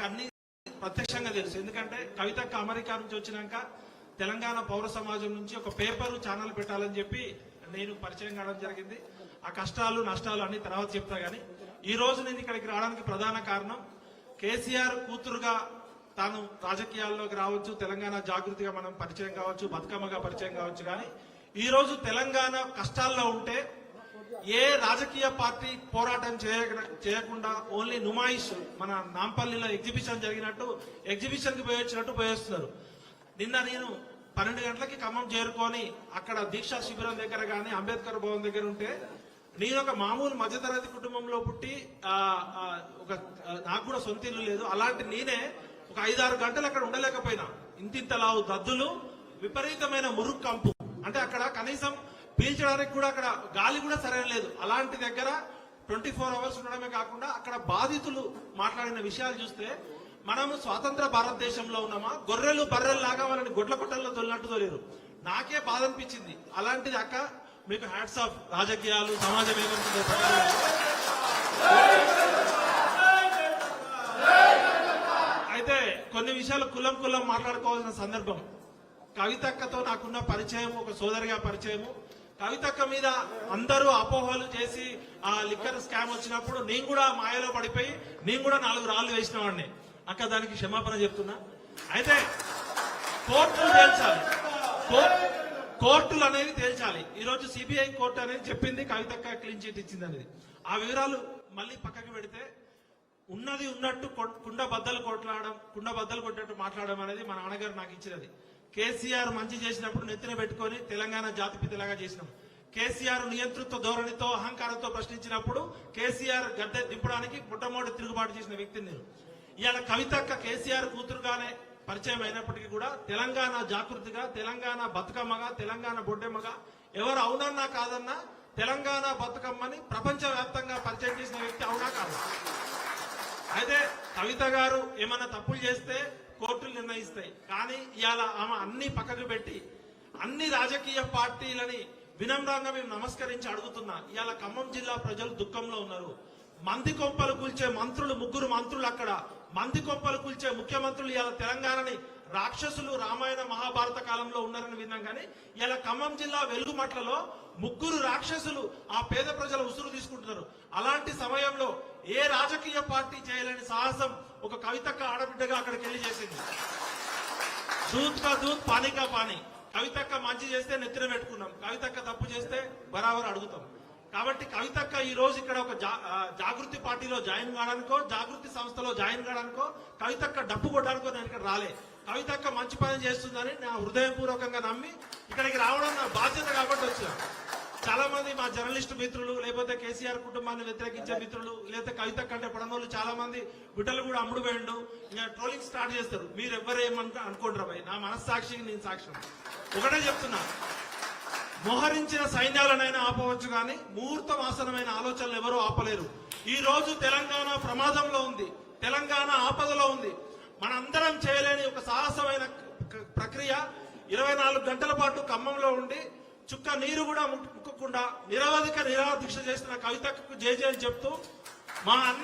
నాకు అన్ని ప్రత్యక్షంగా తెలుసు. ఎందుకంటే కవితక్క అమెరికా నుంచి వచ్చినాక తెలంగాణ పౌర సమాజం నుంచి ఒక పేపర్ ఛానల్ పెట్టాలని చెప్పి నేను పరిచయం కావడం జరిగింది. ఆ కష్టాలు నష్టాలు అన్ని తర్వాత చెప్తా గానీ ఈ రోజు నేను ఇక్కడికి రావడానికి ప్రధాన కారణం కేసీఆర్ కూతురుగా తాను రాజకీయాల్లోకి రావచ్చు, తెలంగాణ జాగృతిగా మనం పరిచయం కావచ్చు, బతుకమ్మగా పరిచయం కావచ్చు. కానీ ఈ రోజు తెలంగాణ కష్టాల్లో ఉంటే ఏ రాజకీయ పార్టీ పోరాటం చేయకుండా ఓన్లీ నుమాయిష్ మన నాంపల్లిలో ఎగ్జిబిషన్ జరిగినట్టు ఎగ్జిబిషన్ కి పోయొచ్చినట్టు పోయేస్తున్నారు. నిన్న నేను 12 గంటలకి ఖమ్మం చేరుకొని అక్కడ దీక్షా శిబిరం దగ్గర గానీ అంబేద్కర్ భవన్ దగ్గర ఉంటే నేను ఒక మామూలు మధ్యతరగతి కుటుంబంలో పుట్టి నాకు కూడా సొంత ఇల్లు లేదు. అలాంటి నేనే ఒక 5-6 గంటలు అక్కడ ఉండలేకపోయినా. ఇంతింతలావు దద్దులు, విపరీతమైన మురుగు కంపు, అంటే అక్కడ కనీసం పీల్చడానికి కూడా అక్కడ గాలి కూడా సరైన లేదు. అలాంటి దగ్గర 24 అవర్స్ ఉండడమే కాకుండా అక్కడ బాధితులు మాట్లాడిన విషయాలు చూస్తే మనము స్వాతంత్ర భారతదేశంలో ఉన్నామా, గొర్రెలు బర్రెలు లాగా వాళ్ళని గొడ్ల కొట్టల్లో తొలినట్టు తోలేరు. నాకే బాధ అనిపించింది. అలాంటిది అక్క మీకు హ్యాట్స్ ఆఫ్. రాజకీయాలు సమాజం ఏమనుకుంటే అయితే కొన్ని విషయాలు కులం మాట్లాడుకోవాల్సిన సందర్భం. కవితక్కతో నాకున్న పరిచయం ఒక సోదరిగా పరిచయము. కవితక్క మీద అందరూ అపోహలు చేసి ఆ లిక్కర్ స్కామ్ వచ్చినప్పుడు నేను కూడా మాయలో పడిపోయి నేను కూడా 4 రాళ్లు వేసిన వాడిని. అక్క దానికి క్షమాపణ చెప్తున్నా. అయితే కోర్టులు తేల్చాలి, కోర్టులు అనేది తేల్చాలి. ఈ రోజు సిబిఐ కోర్టు అనేది చెప్పింది కవితక్క క్లీన్ చిట్ ఇచ్చింది అనేది. ఆ వివరాలు మళ్ళీ పక్కకి పెడితే ఉన్నది ఉన్నట్టు కుండ బద్దలు కొట్టినట్టు మాట్లాడడం అనేది మా నాన్నగారు నాకు ఇచ్చినది. కేసీఆర్ మంచి చేసినప్పుడు నెత్తిన పెట్టుకొని తెలంగాణ జాతిపితలాగా చేసినాం. కేసీఆర్ నియంతృత్వ ధోరణితో అహంకారంతో ప్రశ్నించినప్పుడు కేసీఆర్ గద్దె దింపడానికి మొట్టమొదటి తిరుగుబాటు చేసిన వ్యక్తిని నేను. ఇవాళ కవితక్క కేసీఆర్ కూతురుగానే పరిచయం అయినప్పటికీ కూడా తెలంగాణ జాగృతిగా, తెలంగాణ బతుకమ్మగా, తెలంగాణ బొడ్డెమ్మగా ఎవరు అవునన్నా కాదన్నా తెలంగాణ బతుకమ్మని ప్రపంచ వ్యాప్తంగా పరిచయం చేసిన వ్యక్తి అవునా కాదు. అయితే కవిత గారు ఏమన్నా తప్పులు చేస్తే కోర్టులు నిర్ణయిస్తాయి. కానీ ఇవాళ ఆమె అన్ని పక్కకు పెట్టి అన్ని రాజకీయ పార్టీలని వినమ్రంగా మేము నమస్కరించి అడుగుతున్నా. ఇవాళ ఖమ్మం జిల్లా ప్రజలు దుఃఖంలో ఉన్నారు. మంది కొంపలు కూల్చే మంత్రులు, 3 మంత్రులు అక్కడ మంది కొంపలు కూల్చే ముఖ్యమంత్రులు ఇవాళ తెలంగాణని రాక్షసులు రామాయణ మహాభారత కాలంలో ఉన్నారని విన్నాం. కానీ ఇలా ఖమ్మం జిల్లా వెలుగుమట్లలో 3 రాక్షసులు ఆ పేద ప్రజల ఉసురు తీసుకుంటున్నారు. అలాంటి సమయంలో ఏ రాజకీయ పార్టీ చేయలేని సాహసం ఒక కవితక్క ఆడబిడ్డగా అక్కడికి వెళ్లి చేసింది. దూత్ కా దూత్, పానీ కా పానీ. కవితక్క మంచి చేస్తే నెత్తిన పెట్టుకున్నాం, కవితక్క తప్పు చేస్తే బరాబర్ అడుగుతాం. కాబట్టి కవితక్క ఈ రోజు ఇక్కడ ఒక జాగృతి పార్టీలో జాయిన్ కావడానికో, జాగృతి సంస్థలో జాయిన్ కావడానికో, కవితక్క డప్పు కొట్టడానికో నేను ఇక్కడ రాలే. కవితక్క మంచి పని చేస్తుందని నా హృదయపూర్వకంగా నమ్మి ఇక్కడికి రావడం నా బాధ్యత కాబట్టి వచ్చిన. చాలా మంది మా జర్నలిస్టు మిత్రులు, లేకపోతే కేసీఆర్ కుటుంబాన్ని వ్యతిరేకించే మిత్రులు, లేకపోతే కవితక్క అంటే పడనోళ్ళు చాలా మంది బిడ్డలు కూడా అమ్ముడు పోయిండు, ఇంకా ట్రోలింగ్ స్టార్ట్ చేస్తారు. మీరు ఎవరేమన్నా అనుకోండి భయ్, నా మనస్సాక్షికి నేను సాక్ష్యం. ఒకటే చెప్తున్నా, మోహరించిన సైన్యాలనైనా ఆపవచ్చు కానీ ముహూర్తం ఆసనమైన ఆలోచనలు ఎవరూ ఆపలేరు. ఈ రోజు తెలంగాణ ప్రమాదంలో ఉంది, తెలంగాణ ఆపదలో ఉంది. మనందరం చేయలేని ఒక సాహసమైన ప్రక్రియ 24 గంటల పాటు ఖమ్మంలో ఉండి చుక్క నీరు కూడా ముట్టుకోకుండా నిరవధిక నిరాదీక్ష చేసిన కవితకు జేజేలు చెప్తూ మా